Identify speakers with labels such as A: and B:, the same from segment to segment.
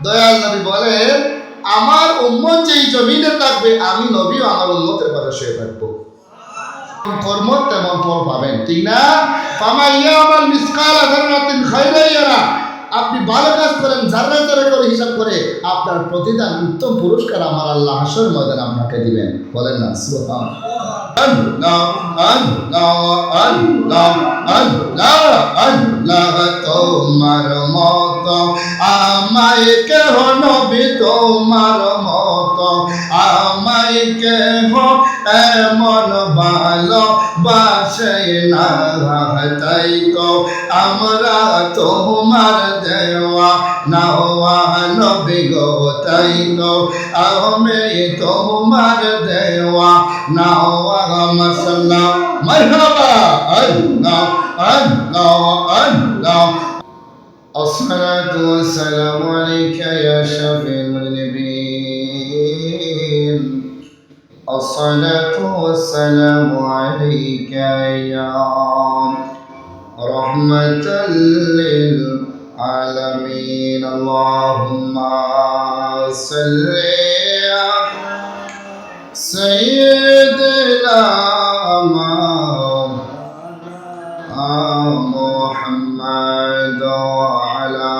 A: দয়াল নবী বলেন, আমার উম্মত যেই জমিনে থাকবে আমি নবীও আমার উম্মতের পাশে শুয়ে থাকবো। কর্ম তেমন ফল পাবেন, ঠিক না? ফামান ইয়ামাল মিসকালা যাররাতিন খায়রান ইয়ারা। আপনি ভালো কাজ করেন, যারা যারা করে হিসাব করে আপনার প্রতিদান উত্তম পুরস্কার আমার আল্লাহ হাসর ময়দানে আপনাকে দিবেন। বলেন না সুবহানাল্লাহ। আল্লাহ আল্লাহ আল্লাহ আল্লাহ আল্লাহ তোমার মত আমায় কেহ নবী, তোমার মত আমায় কেহ এমন ভালো বাসে না, তাই তো আমরা তোমার দেওয়া নাওয়া নবী গো, তাই তো আমি তোমার দেওয়া নাওয়া। মাশাআল্লাহ মারহাবা আল্লাহ আল্লাহ আল্লাহ। আসসালাতু ওয়াসসালামু আলাইকা ইয়া শাফিউল মুযনিবিন। আসসালাতু ওয়াসসালামু আলাইকা ইয়া রাহমাতাল লিল আলামিন। আল্লাহুম্মা সাল্লি আলা সাইয়্যিদিনা মুহাম্মাদ ওয়া আলা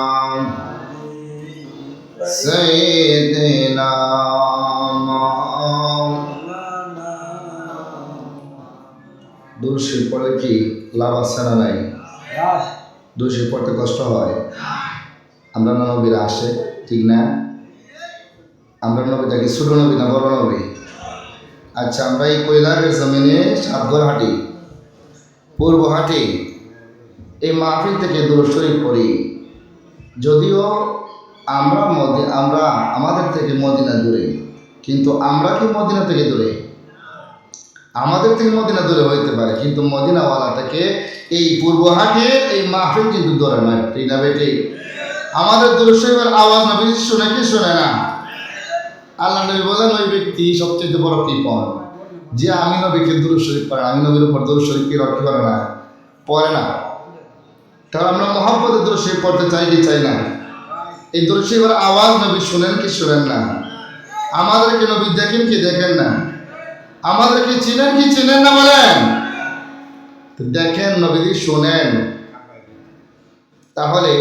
A: সাইয়্যিদিনা। দুরূদ শরীফ পড়লে কি লাভ আছে না নাই? দুরূদ শরীফ পড়তে কষ্ট হয়? আমরা নবীরা আসে, ঠিক না? আমরা নবীটা কি ছোট নবী না বড় নবী? আচ্ছা, আমরা এই কৈলাসের জমিনে সাতঘর হাঁটি, পূর্ব হাঁটি, এই মাহফিল থেকে দুরূদ শরীফ পড়ি। যদিও আমরা আমাদের থেকে মদিনা দূরে, কিন্তু আমরা কি মদিনা থেকে দূরে? আমাদের থেকে মদিনা দূরে হইতে পারে, কিন্তু মদিনাওয়ালা থেকে এই পূর্ব হাটের এই মাহফিল কিন্তু দূরে নয়, ঠিক না বেটি? আমাদের দুরূদ শরীফের আওয়াজ নবী শুনে কি শুনে না? আল্লাহ নবী বলেন, ওই ব্যক্তি সবচেয়ে বড় কৃপণ যে আমি নবীকে দুরূদ শরীফ পড়ে, আমি নবীর উপর দুরূদ শরীফকে রক্ষা করে না, পড়ে না। তাহলে আমরা মহব্বতে দুরূদ শরীফ পড়তে চাই কি চাই না? এই দুরূদ শরীফের আওয়াজ নবী শুনেন কি শুনেন না? আমাদেরকে নবী দেখেন কি দেখেন না? আমাদেরকে চিনেন কি চিনেন না? বলেন তো, দেখেন নবীজি শোনেন। তাহলে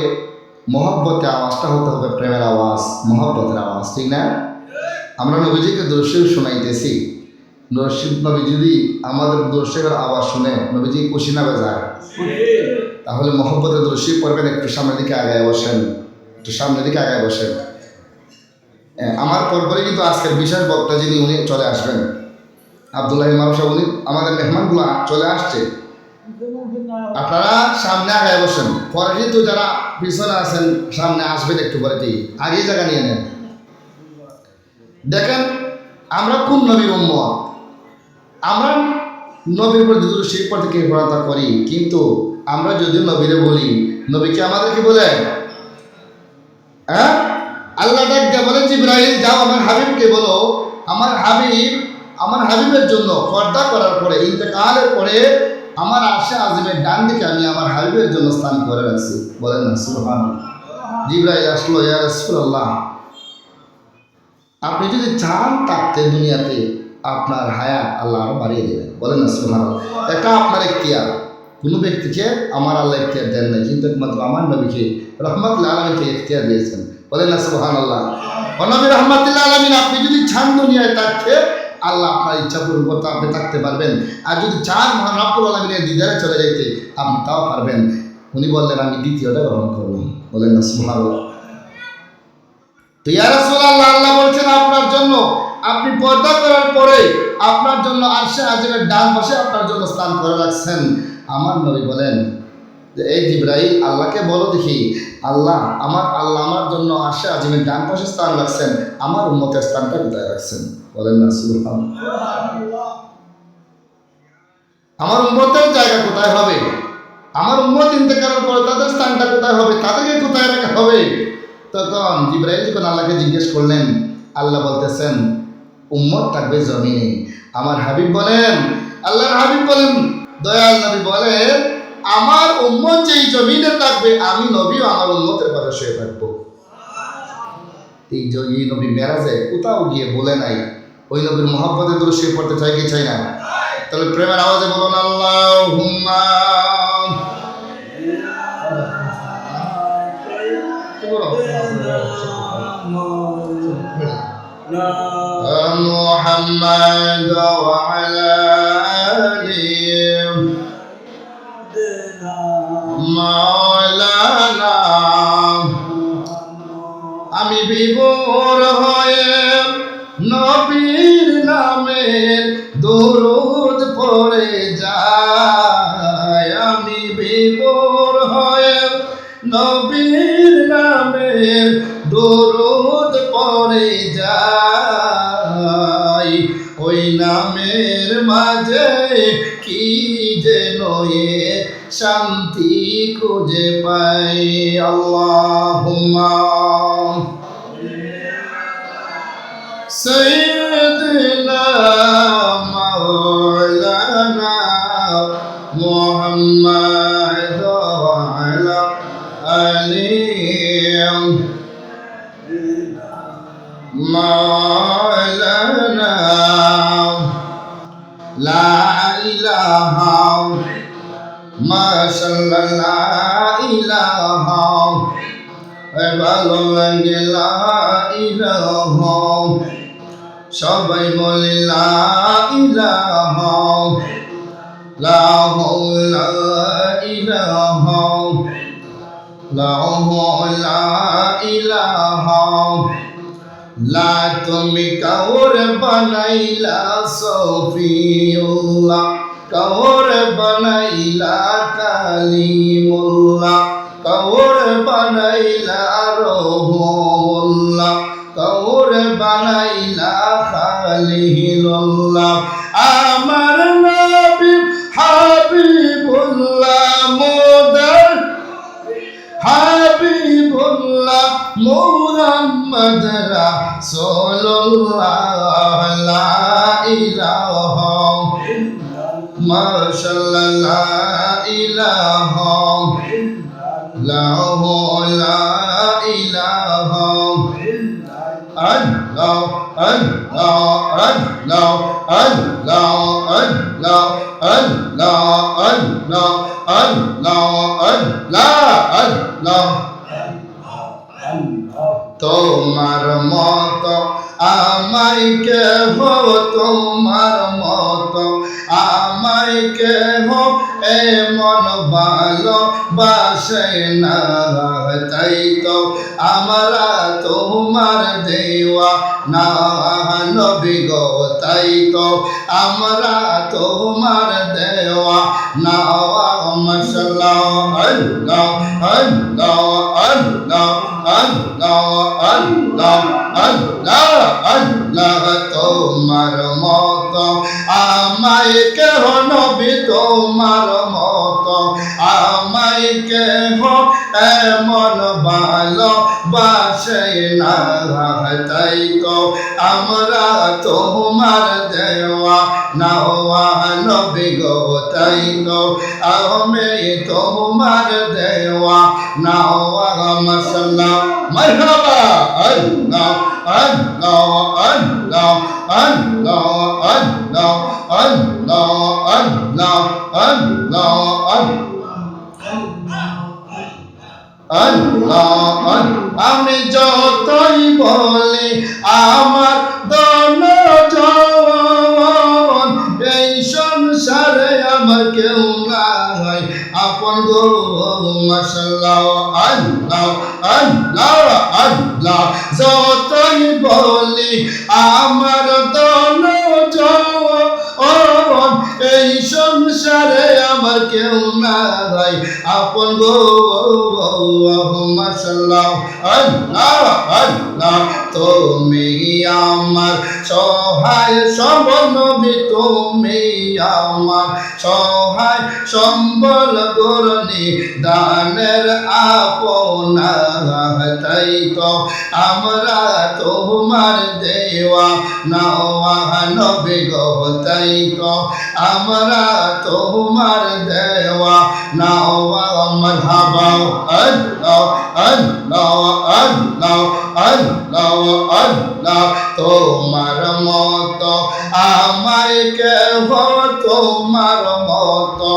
A: মহব্বতের আওয়াজটা হতে হবে প্রেমের আওয়াজ, মহব্বতের আওয়াজ, ঠিক না? আমরা নবীজিকে দুরূদ শরীফ শোনাইতেছি, নবী যদি আমাদের দুরূদ শরীফের আওয়াজ শুনে নবীজি খুশি না বেজার? তাহলে মহব্বতের দুরূদ শরীফ পড়বেন। একটু সামনের দিকে আগায় বসেন, একটু সামনের দিকে আগায় বসেন। আমার পরপরই কিন্তু আজকের বিশেষ বক্তা যিনি, উনি চলে আসবেন, আব্দুল্লাহ ইমাম সাহেব, উনি আমাদের মেহমানগুলো চলে আসছে। আপনারা সামনে আগায় বসেন, পরে কিন্তু যারা পিছনে আছেন সামনে আসবেন একটু পরে, ঠিক আগেই জায়গা নিয়ে নেন। দেখেন আমরা কোন নবীর উম্মত, আমরা নবীর উপর দুরূদ শরীফ পড়তে কৃপণতা করি, কিন্তু আমরা যদি নবীরে বলি, নবীকে আমাদেরকে বলে, হ্যাঁ, আল্লাহ ডাক দিয়ে বলে, জিবরাইল যাও আমার হাবিবকে বলো, আমার হাবিবের জন্য পর্দা করার পরে, ইন্তেকালের পরে আমার আরশে আজিমের ডান দিকে আমি আমার হাবিবের জন্য স্থান করে রাখছি। বলেন না সুবহানাল্লাহ। জিবরাইল আসলো, ইয়া রাসূলুল্লাহ, আপনি যদি চান থাকতে দুনিয়াতে আপনার হায়াত আল্লাহ আরো বাড়িয়ে দেবেন। বলেন না সুবহানাল্লাহ। এটা আপনার ইখতিয়ার, কোনো ব্যক্তিকে আমার আল্লাহ ইখতিয়ার দেন নাই, কিন্তু একমাত্র আমার নবীকে রহমাতুল আলামিনকে ইখতিয়ার দিয়েছেন। বলেন না সুবহানাল্লাহ। ও নবী রহমাতুল আলামিন, আপনি যদি চান দুনিয়ায় থাকতে আল্লাহ আপনার ইচ্ছা পূরণ করতে আপনি থাকতে পারবেন, আর যদি চান মহান রব্বুল আলামিনের দিদারে চলে যাইতে আপনি তাও পারবেন। উনি বললেন, আমি দ্বিতীয়টা গ্রহণ করলাম। বলেন না সুবহানাল্লাহ। তো ইয়া রাসূলুল্লাহ, আল্লাহ বলছেন আপনার জন্য, আপনি পর্দা করার পরে আপনার জন্য আরশে আজিমের ডান পাশে আপনার জন্য স্থান করে রাখছেন। আমার নবী বলেন যে, এই জিবরাইল, আল্লাহকে বলো দেখি, আল্লাহ আমার জন্য আরশে আজিমের ডান পাশে স্থান রাখছেন, আমার উম্মতের স্থানটা কোথায় রাখছেন? বলেন না সুবহানাল্লাহ। আমার উম্মতের জায়গা কোথায় হবে? আমার উম্মত ইন্তেকালের পরে তাদের স্থানটা কোথায় হবে? তাদেরকে কোথায় রাখা হবে? তখন জিবরাইল যখন আল্লাহকে জিজ্ঞেস করলেন, আল্লাহ বলতেছেন, উম্মত থাকবে জমিনে। আমার হাবিব বলেন, আল্লাহর হাবিব বলেন, দয়াল নবী বলেন, আমার উম্মত যেই জমিনে থাকবে আমি নবীও আমার উম্মতের পাশে শুয়ে থাকবো। এই নবী মেরাজে কোথাও গিয়ে বলে নাই ওই নবীর মহব্বতে দরুদ শরীফ পড়তে চাই কি চাই না? তাহলে প্রেমের আওয়াজে বলুন আল্লাহুম্মা মুহাম্মাদ ওয়া আলা আলিহি মাওলানা। আমি বিভোর হয়ে নবীর নামের দরুদ পড়ে যাই। আমি বিভোর হয়ে নবীর নামের দরুদ পড়ে যাই। ওই নামের মাঝে কি যেন শান্তি খুঁজে পাই। আল্লাহুম্মা সাইয়্যিদিনা মাওলানা মুহাম্মাদ ওয়া আলা আলিহি মাওলানা। লা ইলাহা মাশাআল্লাহ লা ইলাহা ভালো লাগে লা ইলাহা। সবাই বলে লা ইলাহা লা হাওলা ইলাহা লা হাওলা ইলাহা। লা তুমি কাউর বানাইলা সফিউল্লাহ, কাউর বানাইলা কালিমুল্লাহ, কাউর বানাইলা রহমুল্লাহ, কাউর বানাইলা খালিলুল্লাহ। আমার নবী হাবিবুল্লাহ মুদার হাবিবুল্লাহ মুহাম্মদ রাসূলুল্লাহ। লা ইলাহা মাশাআল্লাহ লা ইলাহা লা ইলাহা। আল্লাহ আল্লাহ আল্লাহ আল্লাহ আল্লাহ আল্লাহ আল্লাহ আল্লাহ আল্লাহ আল্লাহ। তোমার মত আমায় কেহ, তোমার মত আমায় কেহ এমন ভালোবাসে না। তাই তো আমরা তোমার দেওয়া না নবী গো, তাই তো আমরা তোমার দেওয়া না। মাশাআল্লাহ আল্লাহ আল্লাহ আল্লাহ আল্লাহ আল্লাহ আল্লাহ আল্লাহ। তোমার মত আমায় কেহ নবী, তোমার মত আমায় কেহ এমন ভালোবাসে না। তাই তো আমরা তোমার দেওয়া নাওয়া নবী গো, তাই তো আমি তোমার দেওয়া নাওয়া। মাশাআল্লাহ মারহাবা আল্লাহ আল্লাহ আল্লাহ আল্লাহ আল্লাহ আল্লাহ আল্লাহ আল্লাহ আল্লাহ। আমি যতই বলি আমার দনজন, এই সংসারে আমার কেউ নাই আপন গো। মাশাআল্লাহ আল্লাহ আল্লাহ আল্লাহ। যতই বলি আমার দনজন, এই সংসারে আমার কেউ নাই আপন গো। মাশাআল্লাহ আল্লাহ আল্লাহ। তুমি আমার সহায় সম্বল নবী তুমি আমার সহায় সম্বল গরনি দানের আপনা তাই তো আমরা তোমার দেওয়া নওয়া নবী গো তাই তো আমরা তোমার দেওয়া নওয়া মারহাবা আল্লাহ আল্লাহ আল্লাহ আল্লাহ আল্লাহ তোমার মতো আমায় কেহ তোমার মতো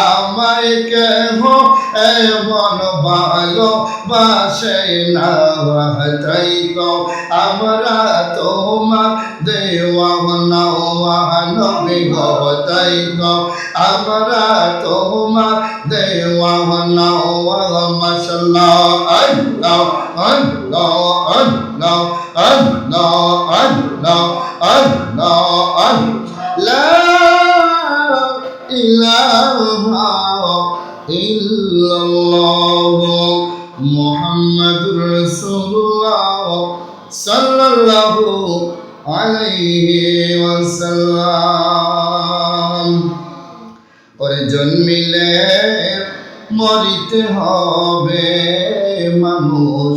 A: আমায় কেহ এমন ভালো বাসে না তাই তো আমরা তোমার দেওয়া নওয়া নবী গো তাই তো আমরা তোমার দেওয়া নওয়া মাশাআল্লাহ আল্লাহ আল্লাহ আল্লাহ আল্লাহ আল্লাহ আল্লাহ লা ইলাহা ইল্লাল্লাহ মুহাম্মাদুর রাসূলুল্লাহ সাল্লাল্লাহু আলাইহি ওয়াসাল্লাম। ওরে জন্মিলে মরিতে হবে মানুষ,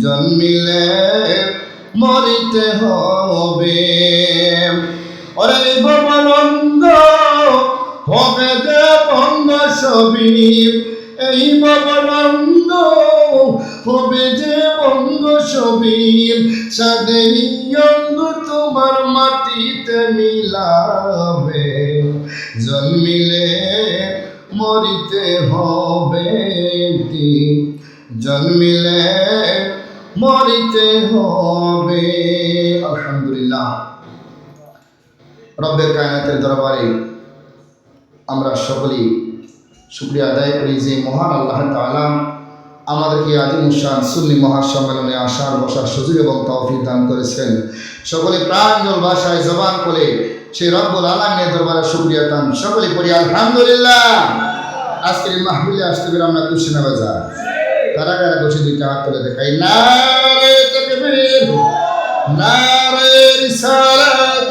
A: জন্মিলে মরিতে হবে। ওরে ভবানন্দ হবে যে বঙ্গ ছবি, এই ভবানন্দ হবে যে বঙ্গ ছবি, সাদের অঙ্গ তোমার মাটিতে মিলাবে। জন্মিলে মরিতে হবে, জন্মিলে মরিতে হবে। আলহামদুলিল্লাহ, রব্বে কায়নাতের দরবারে আমরা সকলেই শুকরিয়া আদায় করি যে মহান আল্লাহ তাআলা আমাদেরকে আজিমুশান সুন্নি মহাসম্মেলনে আসার বসার সুযোগ এবং তৌফিক দান করেছেন। সকলে প্রাঞ্জল ভাষায় জবান করে সেই রব্বুল আলামিনের দরবারে শুকরিয়া দান সকলে করি আলহামদুলিল্লাহ। আজকের মাহফিলে আসতে পেরে আমরা খুশি না বাজা? কারা কারা খুশি? দুইটা হাত তুলে দেখাই। নারে তাকবীর, নারে রিসালাত,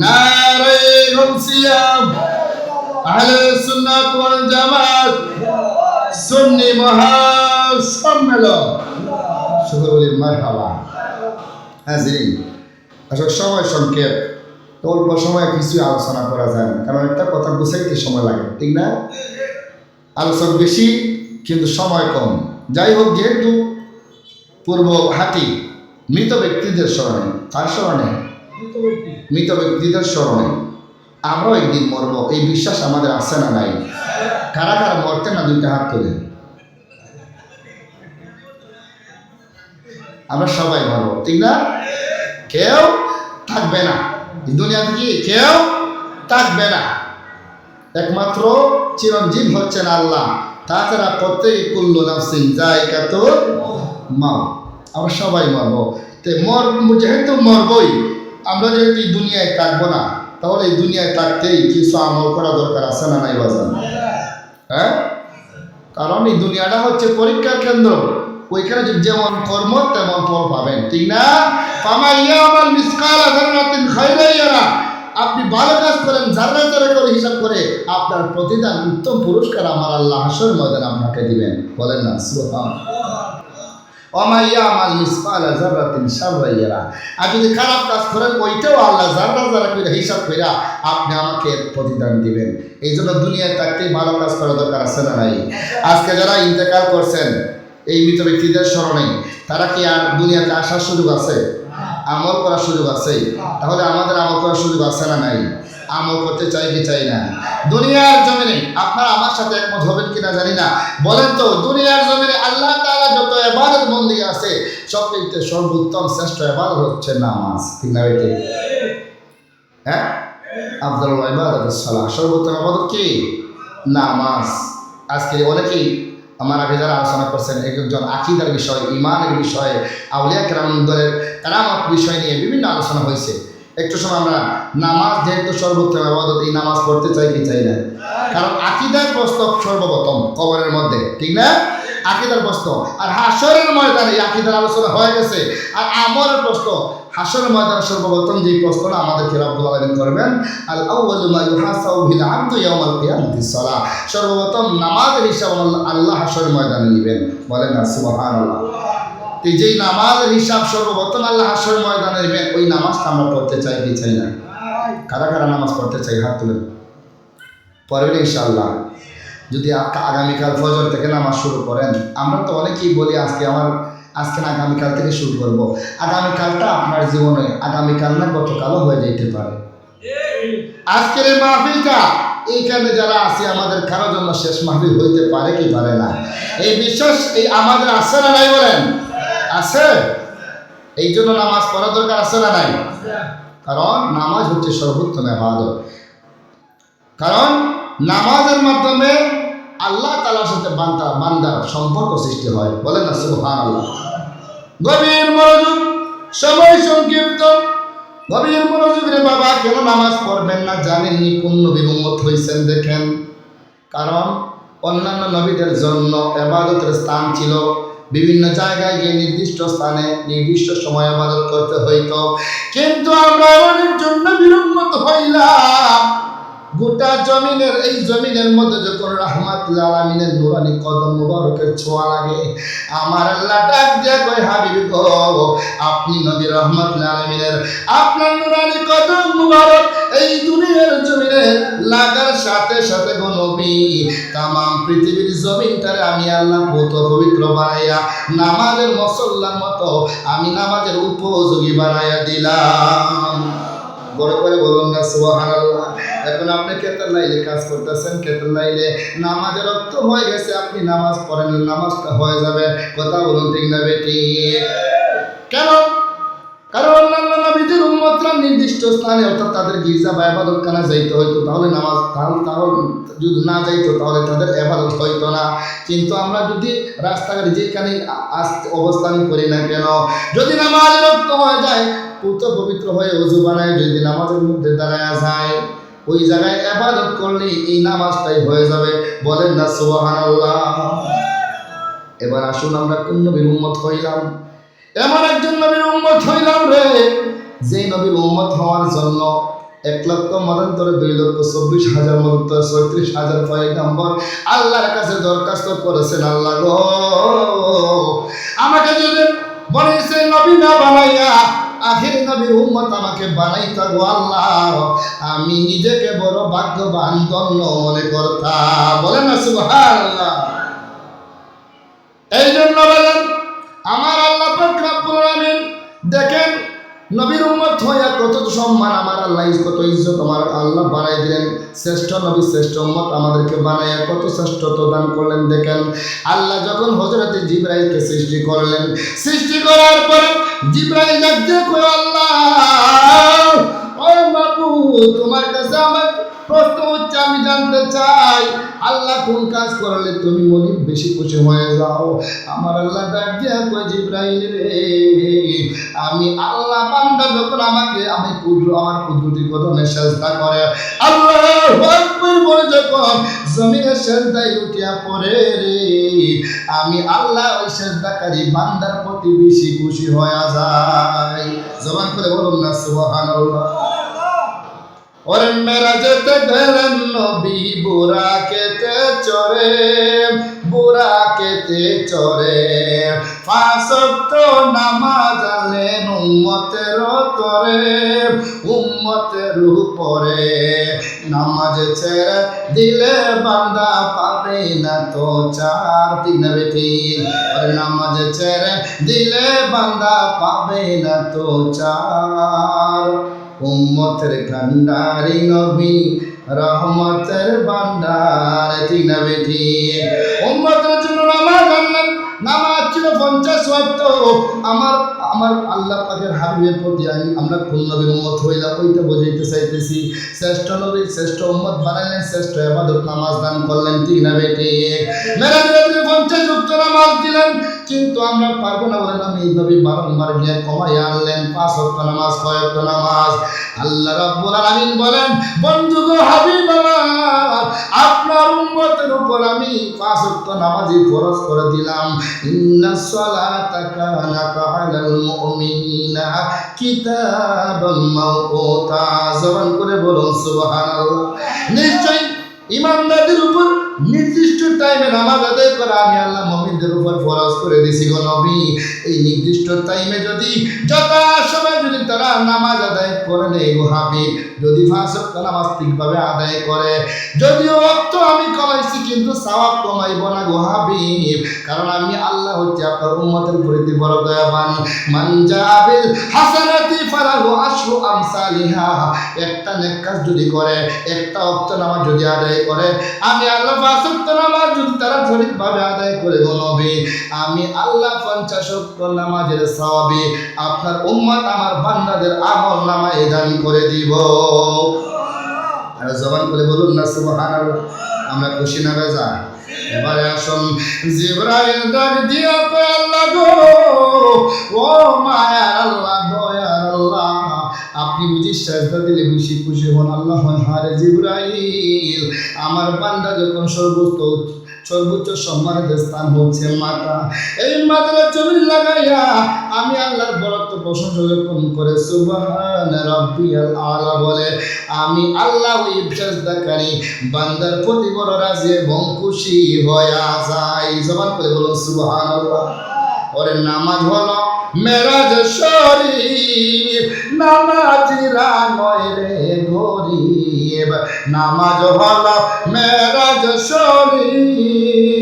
A: নারে গাউসিয়া, আহলে সুন্নাত ওয়াল জামাত সুন্নি মহাসম্মেলন। শুকর বলি মারহাবা। হাজিরিন, আসলে সময় সংক্ষেপ, অল্প সময়ে কিছু আলোচনা করা যায় না, কারণ একটা কথা গুছাইতে সময় লাগে, ঠিক না? আলোচনা বেশি কিন্তু সময় কম। যাই হোক, যেহেতু পূর্ব হাটি মৃত ব্যক্তিদের স্মরণে, তার স্মরণে মৃত ব্যক্তিদের স্মরণে আমরাও একদিন মরব, এই বিশ্বাস আমাদের আছে না নাই? কারা কারা মরতে না? দুইটা হাত তোলেন। আমরা সবাই মরব, ঠিক না? কেউ থাকবে না দুনিয়াতে, কি কেউ থাকবে না। একমাত্র চিরঞ্জীব হচ্ছেন আল্লাহ, তাছাড়া প্রত্যেক কুল্লু নাফসিন যায়কাতুল মাউত। আমরা সবাই মরব। যেহেতু মরবই, আমরা যেহেতু এই দুনিয়ায় থাকবো না, তাহলে এই দুনিয়ায় থাকতেই কিছু আমল করা দরকার আছে না নাই বাজান? হ্যাঁ, কারণ এই দুনিয়াটা হচ্ছে পরীক্ষার কেন্দ্র। ওইখানে যেমন কর্ম তেমন ফল পাবেন, ঠিক না? ফামাইয়ামাল মিসকালা যাররাতিন খায়রান ইয়ারা। আপনি ভালো কাজ করেন, যারা যারা করে হিসাব করে আপনার প্রতিদান উত্তম পুরস্কার আমার আল্লাহ হাসর ময়দানে আপনাকে দিবেন। বলেন না সুবহানাল্লাহ। ওমাইয়ামাল মিসকালা যাররাতিন শাররান ইয়ারা। আর যদি খারাপ কাজ করেন, ওইটাও আল্লাহ যারা যারা করে হিসাব করে আপনি আমাকে প্রতিদান দিবেন। এই জন্য দুনিয়ায় থাকতেই ভালো কাজ করা দরকার আছে না নাই? আজকে যারা ইন্তেকাল করছেন এই মৃত ব্যক্তিদের স্মরণে, তারা কি আর দুনিয়াতে আসার সুযোগ আছে? আমল করার সুযোগ আছে? তাহলে আমাদের আমল করার সুযোগ আছে না নাই? আমল করতে চাই কি চাই না? দুনিয়ার জমিনে আপনারা আমার সাথে একমত হবেন কিনা জানি না, বলেন তো, দুনিয়ার জমিনে আল্লাহ তাআলা যত ইবাদত বন্দি আছে, সবচেয়ে সর্বোত্তম শ্রেষ্ঠ ইবাদত হচ্ছে নামাজ, ঠিক না? বেটে, হ্যাঁ, আফদালুল ইবাদাতিস সালাহ, সর্বোত্তম ইবাদত কি? নামাজ। আজকে অনেকেই আমার আগে যারা আলোচনা করছেন, একজন আকীদার বিষয়, ইমানের বিষয়ে, আউলিয়া কেরামদের কেরামত বিষয় নিয়ে বিভিন্ন আলোচনা হয়েছে। একটু সময় আমরা নামাজ যেহেতু সর্বোত্তম ইবাদত, এই নামাজ পড়তে চাই কি চাই না? কারণ আকীদার প্রশ্ন সর্বপ্রথম কবরের মধ্যে, ঠিক না? আকীদার প্রশ্ন। আর হাসরের ময়দানে আকীদার আলোচনা হয়ে গেছে। আর আমলের প্রশ্ন, হাসরের ময়দানে সর্বপ্রথম যে প্রশ্নটা আমাদেরকে রব্বুল আলামিন করবেন, আল আউয়ালু মা ইউহাসাবু বিল আবদু ইয়াউমাল কিয়ামাতিস সালাহ, সর্বপ্রথম নামাজের হিসাব আল্লাহ হাসরের ময়দানে নেবেন। বলেন না সুবহানাল্লাহ। যেই নামাজের হিসাব সর্বপ্রথম আল্লাহ হাসরের ময়দানে নেবেন, ওই নামাজটা আমরা পড়তে চাই কি চাই না? কারা কারা নামাজ পড়তে চাই হাত তুলেন। পড়বেন ইনশাআল্লাহ। যদি আগামীকাল ফজর থেকে নামাজ শুরু করেন, আমরা তো অনেকেই বলি আজকে না আগামীকাল থেকে শুরু করব। আগামীকালটা আপনার জীবনে আগামীকাল না গতকালও হয়ে যেতে পারে। আজকের এই মাহফিলটা এইখানে যারা আছে আমাদের কারোর জন্য শেষ মাহফিল হইতে পারে কি পারে না, এই বিশ্বাস এই আমাদের আছে না নাই? বলেন আছে। এই জন্য নামাজ পড়া দরকার আছে না নাই? কারণ নামাজ হচ্ছে সর্বোত্তম ইবাদত। কারণ নামাজের মাধ্যমে আল্লাহ তাআলার সাথে বান্দার সম্পর্ক সৃষ্টি হয়। বলেন না সুবহানাল্লাহ। গভীর মনোযোগ, সময় সংক্ষিপ্ত, গভীর মনোযোগ রে বাবা। কেন নামাজ পড়বেন না জানেননি? কোন নবীর উম্মত হইছেন দেখেন। কারণ অন্যান্য নবীদের জন্য ইবাদতের স্থান ছিল, বিভিন্ন জায়গায় গিয়ে নির্দিষ্ট স্থানে নির্দিষ্ট সময় ইবাদত করতে হইতো। কিন্তু আমরা অনেক জন্য বিরম্মত হইলাম। গোটা জমিনের এই জমিনের মধ্যে যখন রাহমাতুল আলামিনের নূরানি কদম মুবারকের ছোঁয়া লাগে, আমার আল্লাহ ডাক দিয়ে কয়, হাবিব গো, আপনি নবী রাহমাতুল আলামিনের, আপনার নূরানি কদম মুবারক এই দুনিয়ার জমিনে লাগার সাথে সাথে গো নবী, তামাম পৃথিবীর জমিনটারে আমি আল্লাহ পবিত্র বানাইয়া নামাজের মুসল্লার মতো আমি নামাজের উপযোগী বানাইয়া দিলাম। বড় করে বলুন না সুবহানাল্লাহ। এখন আপনি কেতার লাইলে কাজ করতেছেন, কেতার লাইলে নামাজের রক্ত হয়ে গেছে, আপনি নামাজ পড়েন, নামাজটা হয়ে যাবে। কথা বলুন ঠিক না বেটি? কেন? কারণ অন্যান্য নবীদের উম্মতরা নির্দিষ্ট স্থানে অর্থাৎ তাদের গির্জা বা ইবাদতখানা যাইতে হইতো, তাহলে নামাজ তাহলে যদি না যাইতো তাহলে তাদের ইবাদত হইতো না। কিন্তু আমরা যদি রাস্তাঘাটে যেখানে অবস্থান করি না কেন, যদি নামাজের রক্ত হয়ে যায়, পুত্র পবিত্র হয়ে ওযু বানায় যদি নামাজের মধ্যে দাঁড়ায় যায়, ওই জায়গায় ইবাদত করলে এই নামাজটাই হয়ে যাবে। বলেন না সুবহানাল্লাহ। এবার আসুন আমরা কোন নবীর উম্মত হইলাম? এমন একজন নবীর উম্মত হইলাম রে, যে নবীর উম্মত হওয়ার জন্য 1,00,000 মতান্তরে 2,24,000 মতান্তরে 36,000 পয়গম্বর আল্লাহর কাছে দরখাস্ত করেছেন, আল্লাহ গো, আমাকে যদি বলেছে নবী না বানাইয়া আখির নবীর উম্মত আমাকে বানাইতা গো আল্লাহ, আমি নিজেকে বড় ভাগ্যবান ধন্য মনে করতাম। বলেন না সুবহানাল্লাহ। এই জন্য বলেন আমার আল্লাহ পাক রব্বুল আলামিন দেখেন নবীর উম্মত হইয়া কত সম্মান আমার আল্লাহ, কত ইজ্জত আমার আল্লাহ বানাই দিলেন। শ্রেষ্ঠ নবী শ্রেষ্ঠ উম্মত আমাদেরকে বানাইয়া কত শ্রেষ্ঠত্ব দান করলেন। দেখেন আল্লাহ যখন হযরতে জিবরাইলকে সৃষ্টি করলেন, সৃষ্টি করার পরে জিবরাইল ডাকতে কই, আল্লাহ ও মাবুদ, তোমার কাছে আমার প্রশ্ন হচ্ছে, আমি জানতে চাই আল্লাহ কোন কাজ করলে তুমি মনে বেশি খুশি হয়ে যাও? আমার আল্লাহ ডাক দিয়া কই, জিবরাইল রে, আমি আল্লাহ বান্দা যখন আমাকে আমার কুদরতি কদমে সেজদা করে, আল্লাহু আকবার বলে যখন জমিনে সেজদায় উঠিয়া পড়ে রে, আমি আল্লাহ ওই সেজদাকারী বান্দার প্রতি বেশি খুশি হয়ে যাই। জবান করে বলুন না সুবহানাল্লাহ। ওরে মেরাজেতে গেলেন নবী বুরাকেতে চড়ে, বুরাকেতে চড়ে, 5 ওয়াক্ত নামাজ আনলেন উম্মতের তরে, উম্মতের উপরে। নামাজ ছেড়ে দিলে বান্দা পাবে না তো চার, ঠিক না বেটি? নামাজ ছেড়ে দিলে বান্দা পাবে না তো চার। উম্মতের কান্ডারি নবী রহমতের ভান্ডার, ঠিক না বেটি? উম্মতের জন্য নামাজ আনলেন। নামাজ ছিল 50 ওয়াক্ত। আমার আল্লাহ আল্লাহ পাকের হাবিবের প্রতি আমরা কোন নবীর উম্মত হইলাম ওইটা বোঝাইতে চাইতেছি। শ্রেষ্ঠ নবী শ্রেষ্ঠ উম্মত বানাইলেন, শ্রেষ্ঠ ইবাদত নামাজ দান করলেন, ঠিক না বেটি? মেরাজের রাতে 50 ওয়াক্ত নামাজ দিলেন, কিন্তু আমরা পারবো না বলে আমি নবী বারংবার গিয়ে কমাই আনলেন 5 ওয়াক্ত নামাজ, 6 ওয়াক্ত নামাজ। আল্লাহ রাব্বুল আলামিন বলেন, বন্ধু গো হাবিব আমার, আপনার উম্মতের উপর আমি 5 ওয়াক্ত নামাজই ফরজ করে দিলাম। ইন্নাস সালাতা কানাত আলাল মুমিনিনা কিতাবাম মাওকুতা। জবান করে বলুন সুবহানাল্লাহ। নিশ্চয় ইমানদারদের উপর নির্দিষ্ট টাইমে নামাজ আদায় করা আমি আল্লাহ মুমিনদের উপর ফরজ করে দিয়েছি গো নবী। এই নির্দিষ্ট টাইমে যদি যথাসময়ে যদি তারা নামাজ আদায় করে নেই গো হাবিব, যদি 5 ওয়াক্ত নামাজ ঠিকভাবে আদায় করে, যদিও ওয়াক্ত আমি কমাইছি কিন্তু সওয়াব কমাইব না গো হাবিব, কারণ আমি আল্লাহ হচ্ছে আপনার উম্মতের প্রতি বড় দয়াবান। মান জাবিল হাসানাতি ফালাহু আশরু আমসালিহা। একটা নেক কাজ যদি করে, একটা ওয়াক্ত নামাজ যদি আদায় করে, আমি আল্লাহ 5 ওয়াক্ত নামাজ যদি তারা সঠিকভাবে আদায় করে গো নবী, আমি আল্লাহ 50 ওয়াক্ত নামাজের সওয়াবে আপনার উম্মত আমার বান্দাদের আমল নামায় দান করে দিব। আর জবান করে বলুন না সুবহানাল্লাহ। আমরা খুশি না বেজা? এবারে আসুন, জিবরাইল ডাক দিয়া কয়, আল্লাহ গো, ও মায়ার আল্লাহ, দয়ার আল্লাহ, আপনি বুঝি সেজদা দিলে বেশি খুশি হন? আল্লাহ হারে জিবরাইল, আমার বান্দা যখন সর্বোচ্চ সম্মানিত স্থান হচ্ছে মাথা, এই মাথার জমিন লাগাইয়া আমি আল্লাহর বরত্ব প্রশংসা যখন করে সুবহান রাব্বিয়াল আলা বলে, আমি আল্লাহ ওই সেজদাকারী বান্দার প্রতি বড় রাজি এবং খুশি হয়ে যাই। জবান করে বলুন সুবহানাল্লাহ। ওরে নামাজ হলো মেরাজ শরীফ, নামাজিরা নয় রে গরিব। নামাজ হলো মেরাজ শরীফ,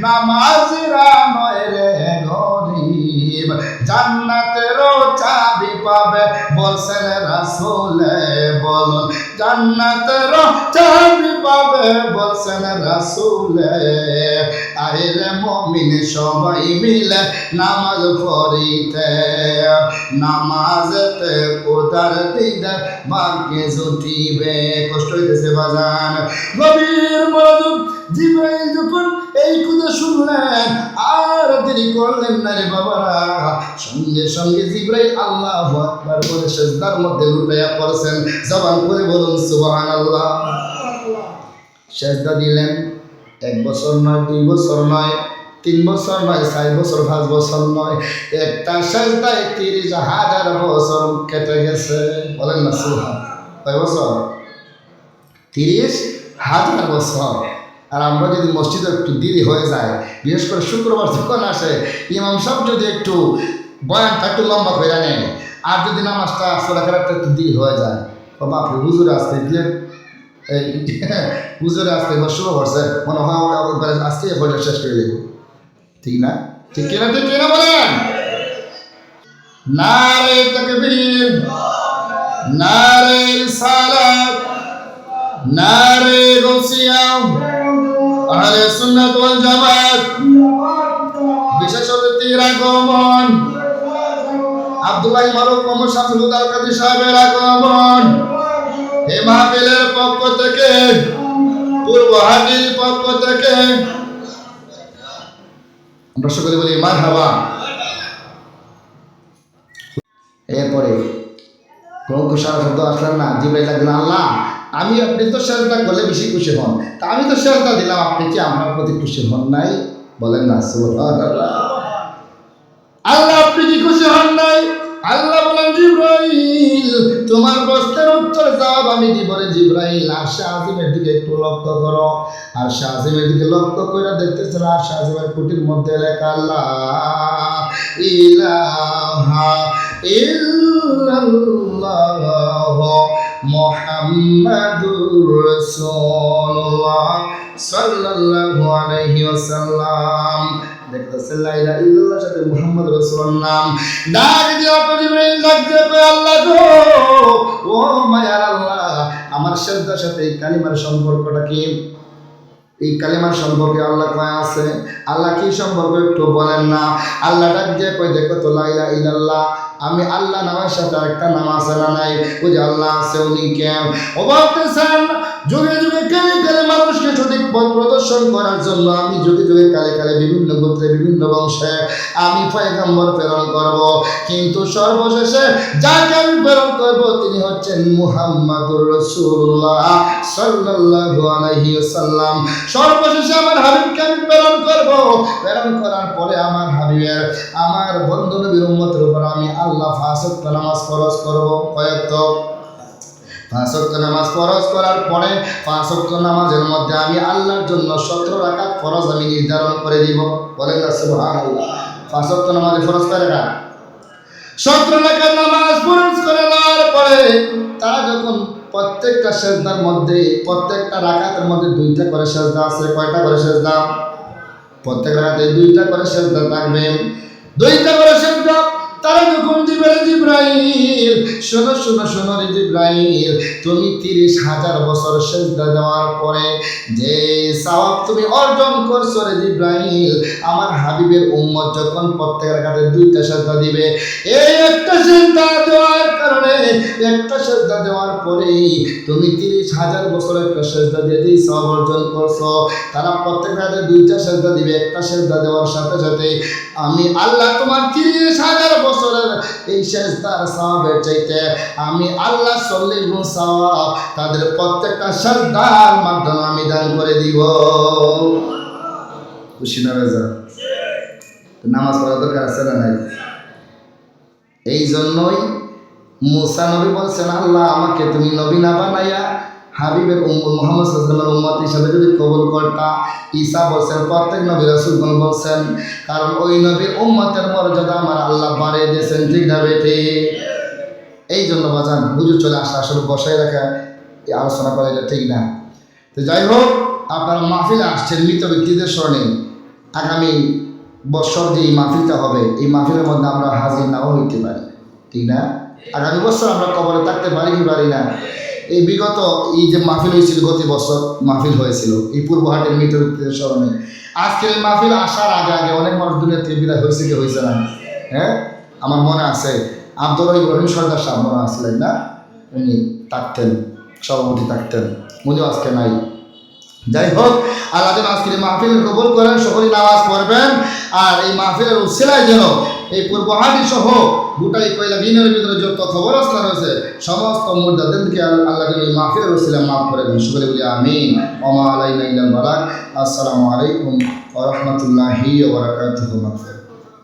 A: নামাজিরা নয় রে গরিব। জান্নাতেরও চাবি পাবে বলছেন রাসূলে, বলুন জান্নাতেরও চাবি পাবে বলছেন রাসূলে। আইরে মুমিন সবাই মিলে নামাজ পড়িতে, নামাজেতে খোদার দিদার ভাগ্যে জুটিবে। কষ্ট হইতেছে বাজান, গভীর মনোযোগ। জিবরাইল যখন এই কথা শুনলেন আর দেরি করলেন না রে বাবারা, সঙ্গে সঙ্গে জিবরাইল আল্লাহু আকবার বলে সিজদার মধ্যে লুটাইয়া পড়ছেন। জবান করে বলুন সুবহানাল্লাহ। সিজদা দিলেন 1 বছর নয়, 2 বছর নয়, 3 বছর নয়, 4 বছর, 5 বছর নয়, একটা সিজদায় 30,000 বছর কেটে গেছে। বলেন না সুবহান। কয় বছর? 30,000 বছর। আর আমরা যদি মসজিদে একটু দেরি হয়ে যায়, বিশেষ করে শুক্রবার যখন আসে, ইমাম সাহেব যদি একটু বয়ানটা একটু লম্বা করে নেয়, আর যদি নামাজটা সূরা কেরাতটা একটু দেরি হয়ে যায়, বাপরে হুজুরে আসতে দিয়ে এই হুজুরে আসতে এবার শুরু করছে, মনে হয় আজকে বইটা শেষ করে দেব। ঠিক না? ঠিক কিনা? ঠিক কিনা বলেন? নারে তাকবীর, নারে রিসালাত, নারে গাউসিয়া, আহলে সুন্নাত ওয়াল জামাত, বিশেষ অতিথির আগমন, আব্দুল্লাহ মারুফ মোহাম্মদ শাফিউল হুদা আল কাদরি সাহেবের আগমন, এই মাহফিলের পক্ষ থেকে, পূর্ব হাটির পক্ষ থেকে আমরা সকলে বলি মারহাবা। এরপরে কোনো সারা শব্দ আসলেন না, জিবরাইল লাগলেন, আল্লাহ আমি আপনি তো সেজদা করলে বেশি খুশি হন, তা আমি তো সেজদা দিলাম, আপনি কি আমার প্রতি খুশি হন নাই? বলেন না সুবহানাল্লাহ। আল্লাহ আপনি কি খুশি হন নাই? আল্লাহ বলেন, জিবরাইল তোমার প্রশ্নের উত্তর জবাব আমি দিব রে জিবরাইল। আরশে আজিমের দিকে একটু লক্ষ্য করো। আরশে আজিমের দিকে লক্ষ্য করে দেখতেছেন আরশে আজিমের কুটির মধ্যে লেখা লা ইলাহা ইল্লাল্লাহ মুহাম্মাদুর রাসূলুল্লাহ সাল্লাল্লাহু আলাইহি ওয়াসাল্লাম। দেখতেছেন লা ইলাহা ইল্লাল্লাহর সাথে মুহাম্মদ রাসূলুর নাম ডাক দিয়ে জিবরাইল ডাক দিয়ে কয়, আল্লাহ গো, ও মায়ার আল্লাহ, আমার সিজদার সাথে এই কালিমার সম্পর্কটা কি? এই কালিমার সম্পর্কে আল্লাহ কয় আছে, আল্লাহ কি সম্পর্কে একটু বলেন না? আল্লাহ ডাক দিয়ে কই দেখো তো, লা ইলাহা ইল্লাল্লাহ, আমি আল্লাহ নামের সাথে একটা নাম আছে না নাই? ওই যে আল্লাহ আছে, উনি কে? ও বলতেছেন যুগে যুগে কালে কালে মানুষকে সঠিক পথ প্রদর্শন করার জন্য আমি যুগে যুগে কালে কালে বিভিন্ন গোত্রে বিভিন্ন বংশে আমি পয়গম্বর প্রেরণ করব, কিন্তু সর্বশেষে যাকে আমি প্রেরণ করব তিনি হচ্ছেন মুহাম্মাদুর রাসূলুল্লাহ সাল্লাল্লাহু আলাইহি ওয়াসাল্লাম। সর্বশেষে আমার হাবিবকে আমি প্রেরণ করব। প্রেরণ করার পরে আমার হাবিবের, আমার বন্ধু নবীর উম্মতের উপর আমি আল্লাহ 5 ওয়াক্ত নামাজ ফরজ করব। কয়েকত 5 ওয়াক্ত নামাজ ফরজ করার পরে 5 ওয়াক্ত নামাজের মধ্যে আমি আল্লাহর জন্য 17 রাকাত ফরজ আমি নির্ধারণ করে দিব। বলেন না সুবহানাল্লাহ। 5 ওয়াক্ত নামাজে ফরজ কয় রাকাত? 17 রাকাত নামাজ ফরজ করে দেওয়ার পরে তারা যখন প্রত্যেকটা সেজদার মধ্যে, প্রত্যেকটা রাকাতের মধ্যে 2টা করে সেজদা আছে। কয়টা করে সেজদা? প্রত্যেক রাকাতে 2টা করে সেজদা থাকবে, 2টা করে সেজদা। তারা যখন জিবরাইল, শোনো শোনো শোনো রে জিবরাইল, তুমি 30,000 বছর সেজদা দেওয়ার পরে যে সওয়াব তুমি অর্জন করছো রে জিবরাইল, আমার হাবিবের উম্মত যখন প্রত্যেক রাকাতে 2টা সেজদা দিবে, এই একটা সেজদা দেওয়ার কারণে, একটা সেজদা দেওয়ার পরেই তুমি 30,000 বছর একটা সেজদা দিয়ে যেই সওয়াব অর্জন করছো, তারা প্রত্যেক রাকাতে 2টা সেজদা দিবে। একটা সেজদা দেওয়ার সাথে সাথে আমি আল্লাহ তোমার 30,000 বছরের এই সেজদার সওয়াবের চাইতে আমি আল্লাহ 40 গুণ সওয়াব তাদের প্রত্যেকটা সেজদার মাধ্যমে আমি দান করে দিব। খুশি না বেজা? নামাজ পড়া দরকার আছে না নাই? এই জন্যই মুসা নবী বলছেন, আল্লাহ আমাকে তুমি নবী না বানাইয়া হাবিবের মুহাম্মদ সাল্লাল্লাহু আলাইহি ওয়াসাল্লামের উম্মত হিসেবে যদি কবুল করতা। ঈসা বলছেন, প্রত্যেক নবী রাসূলগণ বলছেন, কারণ ওই নবীর উম্মতের মর্যাদা আমার আল্লাহ বাড়িয়ে দিয়েছেন। ঠিক না বেঠি? এই জন্য বাজান হুজুর চলে আসা, আসলে বসাই রাখা, এই আলোচনা করা এটা ঠিক না। তো যাই হোক, আপনারা মাহফিলে আসছেন মৃত ব্যক্তিদের স্মরণে। আগামী বছর যে এই মাহফিলটা হবে, এই মাহফিলের মধ্যে আমরা হাজির নাও হইতে পারি, ঠিক না? আগামী বছর আমরা কবরে থাকতে পারি কি পারি না? এই বিগত এই যে মাহফিল হয়েছিল, গত বছর মাহফিল হয়েছিল এই পূর্বহাটের মৃত ব্যক্তিদের স্মরণে। আজকের এই মাহফিল আসার আগে আগে অনেক মানুষ দুনিয়া থেকে বিদায় হয়েছে কি হয়েছে না? হ্যাঁ, আমার মনে আছে আব্দুর রহিম সর্দার সাহেব মনে আসলেন না, উনি থাকতেন, সভাপতি থাকতেন, উনিও আজকে নাই। যাই হোক, আল্লাহ যেন আজকের এই মাহফিল কবুল করেন, সকলেই নামাজ পড়বেন। আর এই মাহফিলের উসিলায় যেন এই পূর্বহাটি সহ গোটাই কয়লা দিনের ভিতরে যত খবর আসলা রয়েছে সমস্ত মুর্দাদেরকে আল্লাহ যেন এই মাহফিলের উসিলায় মাফ করে দেন। সকলে বলি আমিন। ওয়া মা আলাইনা ইল্লাল বালাগ। আসসালামু আলাইকুম ওয়া রাহমাতুল্লাহি ওয়া বারাকাতুহু।